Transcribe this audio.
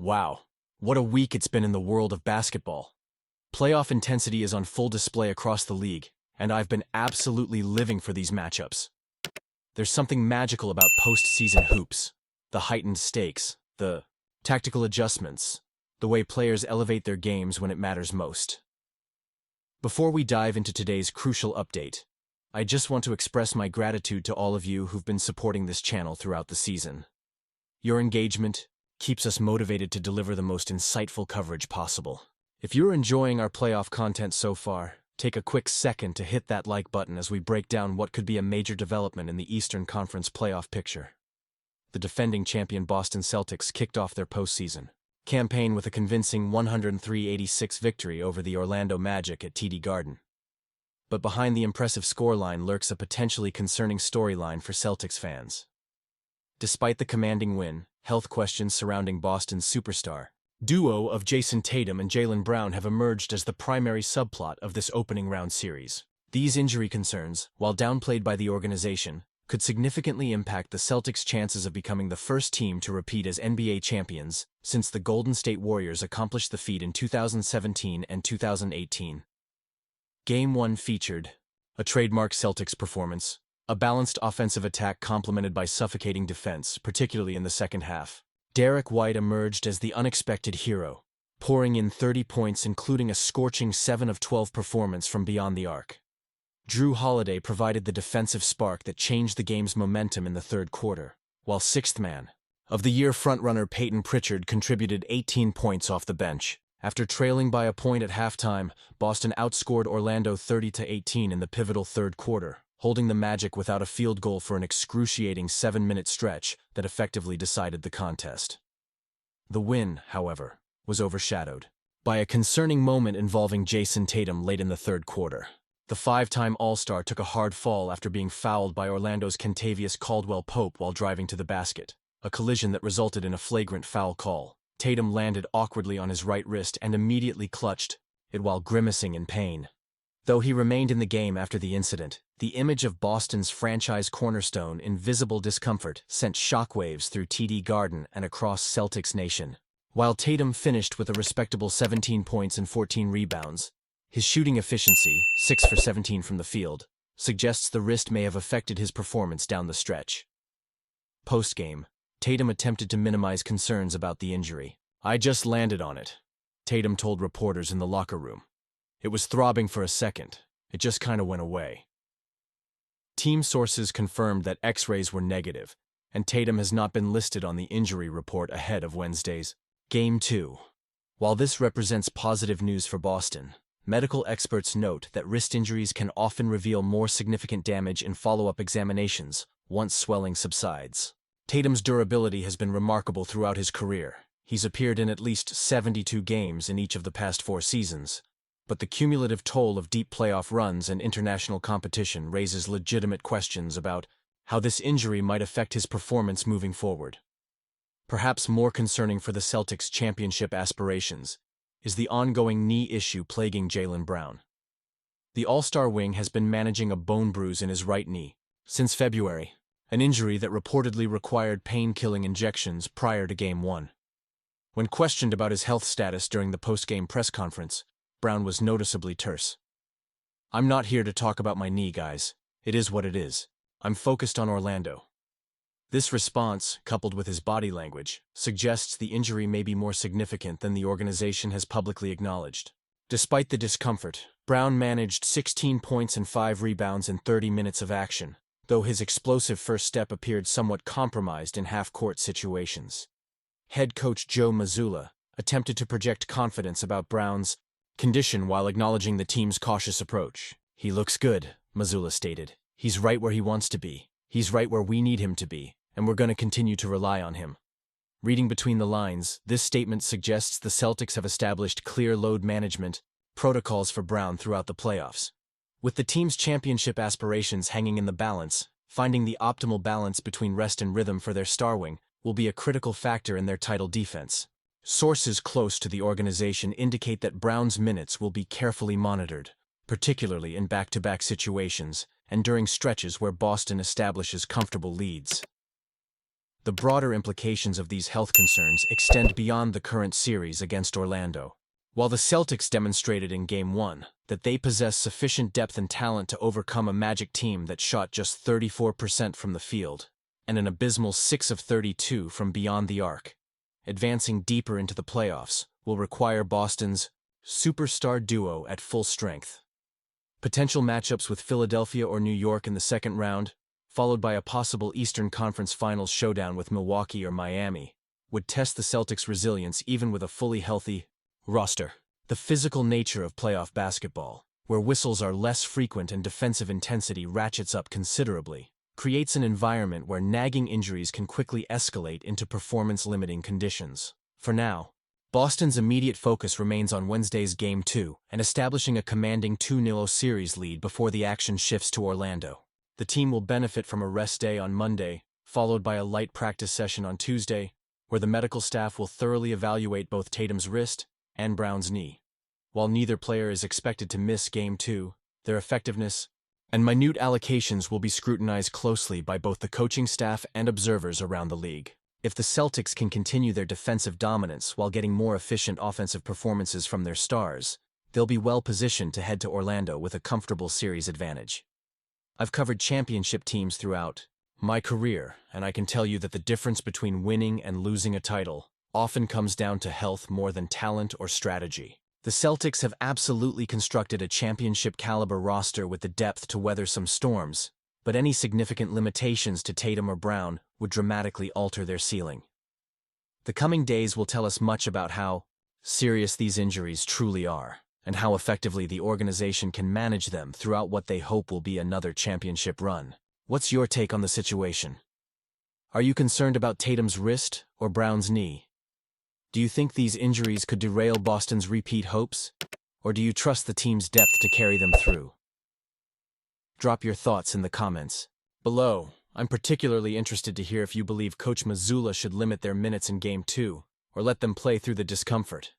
Wow, what a week it's been in the world of basketball. Playoff intensity is on full display across the league, and I've been absolutely living for these matchups. There's something magical about postseason hoops. The heightened stakes, the tactical adjustments, the way players elevate their games when it matters most. Before we dive into today's crucial update, I just want to express my gratitude to all of you who've been supporting this channel throughout the season. Your engagement keeps us motivated to deliver the most insightful coverage possible. If you're enjoying our playoff content so far, take a quick second to hit that like button as we break down what could be a major development in the Eastern Conference playoff picture. The defending champion Boston Celtics kicked off their postseason campaign with a convincing 103-86 victory over the Orlando Magic at TD Garden. But behind the impressive scoreline lurks a potentially concerning storyline for Celtics fans. Despite the commanding win, health questions surrounding Boston's superstar duo of Jason Tatum and Jaylen Brown have emerged as the primary subplot of this opening round series. These injury concerns, while downplayed by the organization, could significantly impact the Celtics' chances of becoming the first team to repeat as NBA champions since the Golden State Warriors accomplished the feat in 2017 and 2018. Game 1 featured a trademark Celtics performance, a balanced offensive attack complemented by suffocating defense, particularly in the second half. Derek White emerged as the unexpected hero, pouring in 30 points including a scorching 7 of 12 performance from beyond the arc. Drew Holiday provided the defensive spark that changed the game's momentum in the third quarter, while sixth man of the year frontrunner Peyton Pritchard contributed 18 points off the bench. After trailing by a point at halftime, Boston outscored Orlando 30-18 in the pivotal third quarter, holding the Magic without a field goal for an excruciating 7-minute stretch that effectively decided the contest. The win, however, was overshadowed by a concerning moment involving Jason Tatum late in the third quarter. The five-time All-Star took a hard fall after being fouled by Orlando's Kentavious Caldwell-Pope while driving to the basket, a collision that resulted in a flagrant foul call. Tatum landed awkwardly on his right wrist and immediately clutched it while grimacing in pain. Though he remained in the game after the incident, the image of Boston's franchise cornerstone in visible discomfort sent shockwaves through TD Garden and across Celtics Nation. While Tatum finished with a respectable 17 points and 14 rebounds, his shooting efficiency, 6 for 17 from the field, suggests the wrist may have affected his performance down the stretch. Post-game, Tatum attempted to minimize concerns about the injury. "I just landed on it," Tatum told reporters in the locker room. "It was throbbing for a second. It just kind of went away." Team sources confirmed that X-rays were negative, and Tatum has not been listed on the injury report ahead of Wednesday's Game 2. While this represents positive news for Boston, medical experts note that wrist injuries can often reveal more significant damage in follow-up examinations once swelling subsides. Tatum's durability has been remarkable throughout his career. He's appeared in at least 72 games in each of the past 4 seasons, but the cumulative toll of deep playoff runs and international competition raises legitimate questions about how this injury might affect his performance moving forward. Perhaps more concerning for the Celtics' championship aspirations is the ongoing knee issue plaguing Jaylen Brown. The All-Star wing has been managing a bone bruise in his right knee since February, an injury that reportedly required pain-killing injections prior to Game 1. When questioned about his health status during the post-game press conference, Brown was noticeably terse. "I'm not here to talk about my knee, guys. It is what it is. I'm focused on Orlando." This response, coupled with his body language, suggests the injury may be more significant than the organization has publicly acknowledged. Despite the discomfort, Brown managed 16 points and 5 rebounds in 30 minutes of action, though his explosive first step appeared somewhat compromised in half-court situations. Head coach Joe Mazzulla attempted to project confidence about Brown's condition while acknowledging the team's cautious approach. "He looks good," Mazzulla stated. "He's right where he wants to be. He's right where we need him to be, and we're going to continue to rely on him." Reading between the lines, this statement suggests the Celtics have established clear load management protocols for Brown throughout the playoffs. With the team's championship aspirations hanging in the balance, finding the optimal balance between rest and rhythm for their star wing will be a critical factor in their title defense. Sources close to the organization indicate that Brown's minutes will be carefully monitored, particularly in back-to-back situations and during stretches where Boston establishes comfortable leads. The broader implications of these health concerns extend beyond the current series against Orlando. While the Celtics demonstrated in Game 1 that they possess sufficient depth and talent to overcome a Magic team that shot just 34% from the field, and an abysmal 6 of 32 from beyond the arc, advancing deeper into the playoffs will require Boston's superstar duo at full strength. Potential matchups with Philadelphia or New York in the second round, followed by a possible Eastern Conference Finals showdown with Milwaukee or Miami, would test the Celtics' resilience even with a fully healthy roster. The physical nature of playoff basketball, where whistles are less frequent and defensive intensity ratchets up considerably, creates an environment where nagging injuries can quickly escalate into performance-limiting conditions. For now, Boston's immediate focus remains on Wednesday's Game 2 and establishing a commanding 2-0 series lead before the action shifts to Orlando. The team will benefit from a rest day on Monday, followed by a light practice session on Tuesday, where the medical staff will thoroughly evaluate both Tatum's wrist and Brown's knee. While neither player is expected to miss Game 2, their effectiveness and minute allocations will be scrutinized closely by both the coaching staff and observers around the league. If the Celtics can continue their defensive dominance while getting more efficient offensive performances from their stars, they'll be well positioned to head to Orlando with a comfortable series advantage. I've covered championship teams throughout my career, and I can tell you that the difference between winning and losing a title often comes down to health more than talent or strategy. The Celtics have absolutely constructed a championship-caliber roster with the depth to weather some storms, but any significant limitations to Tatum or Brown would dramatically alter their ceiling. The coming days will tell us much about how serious these injuries truly are, and how effectively the organization can manage them throughout what they hope will be another championship run. What's your take on the situation? Are you concerned about Tatum's wrist or Brown's knee? Do you think these injuries could derail Boston's repeat hopes, or do you trust the team's depth to carry them through? Drop your thoughts in the comments below. I'm particularly interested to hear if you believe Coach Mazzulla should limit their minutes in Game 2, or let them play through the discomfort.